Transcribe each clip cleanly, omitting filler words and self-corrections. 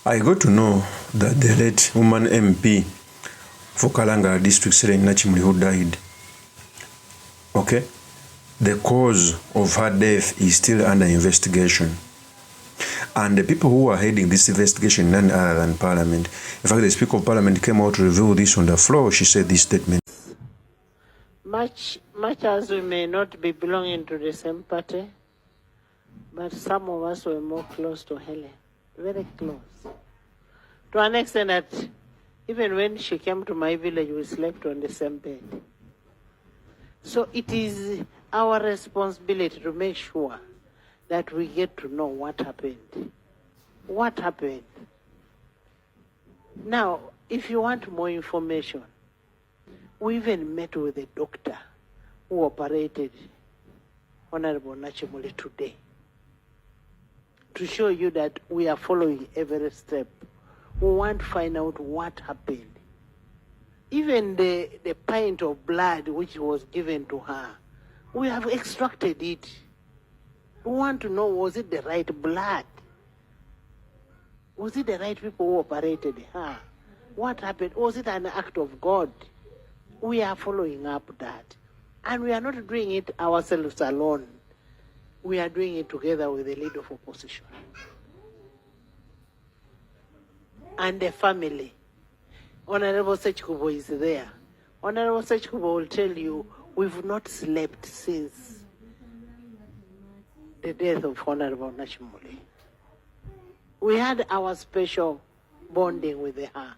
I got to know that the late woman MP for Kalangala district, SSENYONYI, NAKIMULI, who died, okay, the cause of her death is still under investigation. And the people who are heading this investigation, none other than Parliament. In fact, the Speaker of Parliament came out to reveal this on the floor. She said this statement. Much as we may not be belonging to the same party, but some of us were more close to Helen, very close. To an extent that even when she came to my village, we slept on the same bed. So it is our responsibility to make sure that we get to know what happened. What happened? Now, if you want more information, we even met with a doctor who operated Honorable NAKIMULI today to show you that we are following every step. We want to find out what happened. Even the pint of blood which was given to her, we have extracted it. We want to know, was it the right blood? Was it the right people who operated her? What happened? Was it an act of God? We are following up that. And we are not doing it ourselves alone. We are doing it together with the leader of opposition and the family. Honorable Sechkubo is there. Honorable Sechkubo will tell you we've not slept since the death of Honorable NAKIMULI. We had our special bonding with her.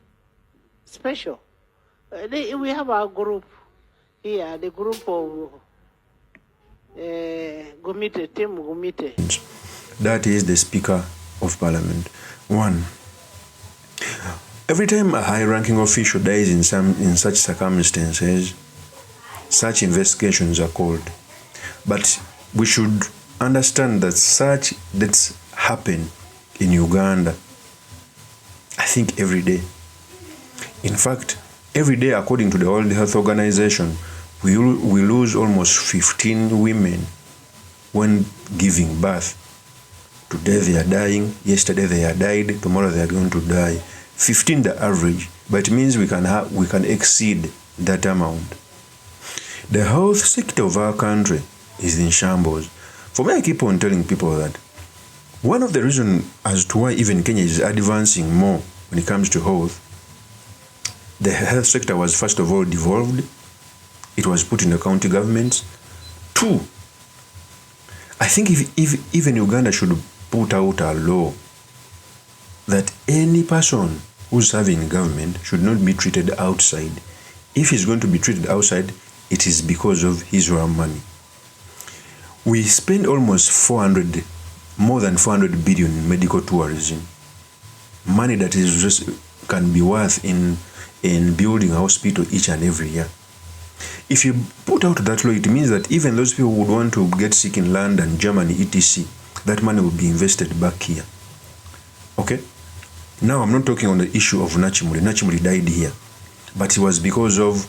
Special. We have our group here, the group of Gumite, Team Gumite. That is the Speaker of Parliament. One, every time a high-ranking official dies in such circumstances, such investigations are called. But we should understand that such deaths happen in Uganda, I think, every day. In fact, every day, according to the World Health Organization, we lose almost 15 women when giving birth. Today they are dying, yesterday they are died, tomorrow they are going to die. 15 the average, but it means we can exceed that amount. The health sector of our country is in shambles. For me, I keep on telling people that one of the reasons as to why even Kenya is advancing more when it comes to health, the health sector was first of all devolved. It was put in the county governments. Two, I think if even Uganda should put out a law that any person who's serving government should not be treated outside. If he's going to be treated outside, it is because of his or her money. We spend almost more than 400 billion in medical tourism. Money that is just can be worth in building a hospital each and every year. If you put out that law, it means that even those people who would want to get sick in London, Germany, etc., that money will be invested back here. Okay? Now, I'm not talking on the issue of NAKIMULI. NAKIMULI died here. But it was because of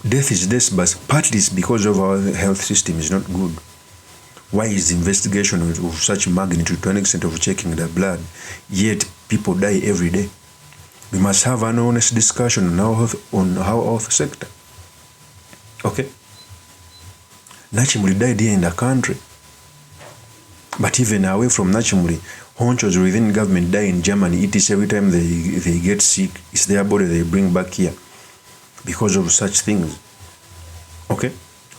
death is death, but partly it's because of our health system is not good. Why is the investigation of such magnitude to an extent of checking the blood, yet people die every day? We must have an honest discussion on our health sector. Okay? NAKIMULI died here in the country. But even away from NAKIMULI, honchos within government die in Germany. It is every time they get sick, it's their body they bring back here because of such things. Okay?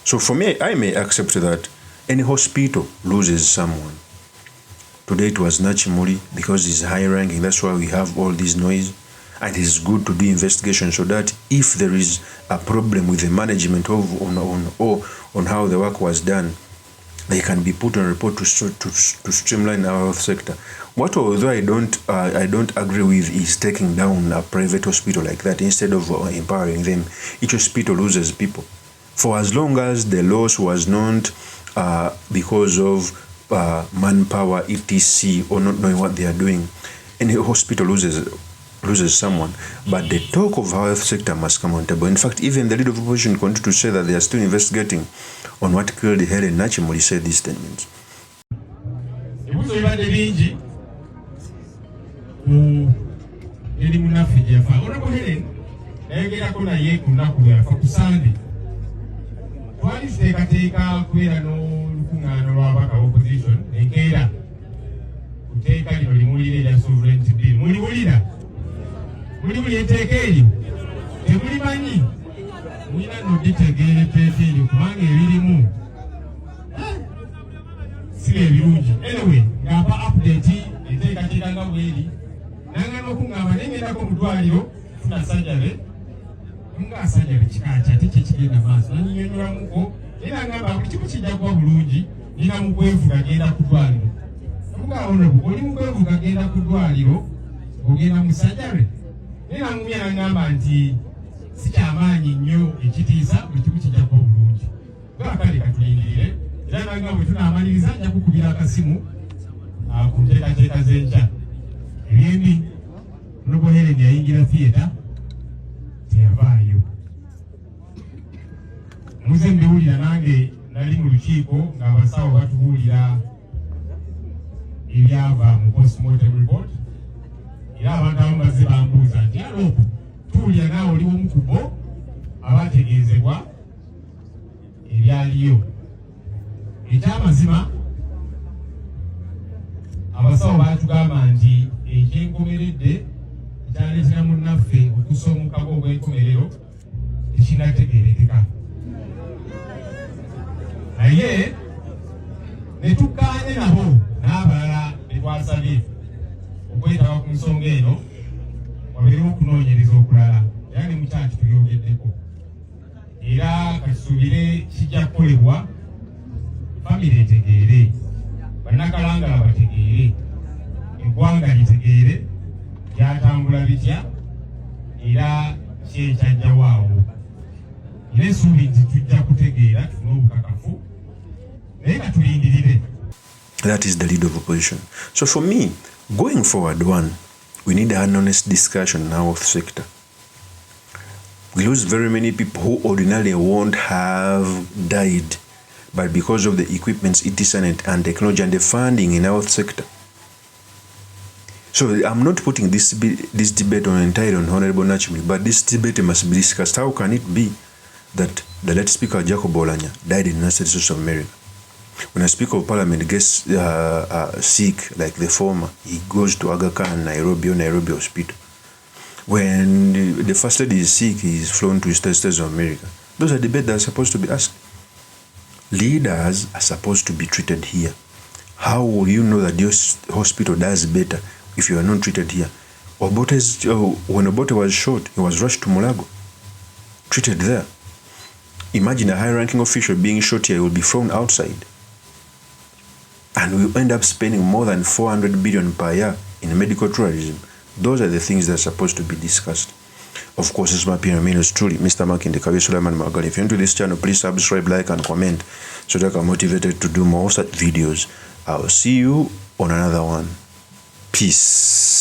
So for me, I may accept that any hospital loses someone. Today it was NAKIMULI because he's high ranking. That's why we have all this noise. And it's good to do investigation so that if there is a problem with the management on how the work was done, they can be put on a report to streamline our health sector. What although I don't agree with is taking down a private hospital like that instead of empowering them. Each hospital loses people. For as long as the loss was not because of manpower, etc., or not knowing what they are doing, any hospital loses someone. But the talk of our health sector must come on table. In fact, even the leader of opposition continued to say that they are still investigating on what killed Helen. NAKIMULI said these statements. eri munaffe gyafa Honorable Helen nayogerako naye ku lunaku lwafa ku Sande twali tuteekateeka kubeera n'olukuŋŋaano lw'ababaka opposition enkeera ku tteeka lino limuwulira erya sovereignty bill muliwulira muli etteeka eryo temulimanyi mulina noditegeera etteeka eryo kubanga ebirimu si ebirungi anyway ng'apa update enteekateeka nga bweri nangana okuŋŋamba naye ngendako mu ddwaliro funa sajjabe nga sajjabe kika kyate kyekigenda maaso nanyinyonnyoramuko era ngamba buli kimu kijja kuba bulungi nina mu kwevuga genda ku ddwaliro mugawonobu oli mu kwevuga genda ku ddwaliro ogenda mu sajjabe naye nangumya nangamba nti si kyamaanyi nnyo ekitiisa buli kimu kijja kuba bulungi gakale katulindirire era nanga bwe tunaamaliriza nja kukubira akasimu ku nteekateeka z'enkya ebyembi Honorable Helen yayingira theatre teyavaayo muze mbiwulira nange nali mu lukiiko ng'abasawo batubuulira ebyava mu postmortem report era abantu abamu bazze bambuuza nti aloopo tuwulira naawe oli omu ku bo abategeezebwa ebyaliyo ekyamazima abasawo baatugamba nti ekyenkomeredde ekyaleetera munnaffe okusoomukago obw'enkomerero tekinategeerekeka naye ne tukkaanye nabo n'abalala be twasabye okwetaba ku nsonga eno wabeerewo okunoonyereza okulala era ne mukyaki tulyogeddeko era katusuubire kijja kukolebwa famire etegeere bannakalangala bategeere eggwanga litegeere byatambula bitya era kyekyajjawaawo era essuubi nti tujja kutegeera tufune obukakafu naye katulindirire. That is the lead of opposition. So for me, going forward, one, we need an honest discussion in our health sector. We lose very many people who ordinarily won't have died, but because of the equipments, etc. and technology and the funding in our health sector. So I'm not putting this debate on entirely on Honorable NAKIMULI, but this debate must be discussed. How can it be that the late Speaker Jacob Olanya died in the United States of America? When a Speaker of Parliament gets sick, like the former, he goes to Aga Khan, Nairobi Hospital. When the First Lady is sick, he is flown to the United States of America. Those are debates that are supposed to be asked. Leaders are supposed to be treated here. How will you know that your hospital does better if you are not treated here? When Obote was shot, he was rushed to Mulago, treated there. Imagine a high-ranking official being shot here, he will be thrown outside. And we end up spending more than 400 billion per year in medical tourism. Those are the things that are supposed to be discussed. Of course, it's my opinion, truly, Mr. Makinde Kabi Suleiman Magali. If you're into this channel, please subscribe, like, and comment so that I'm motivated to do more such videos. I'll see you on another one. Peace.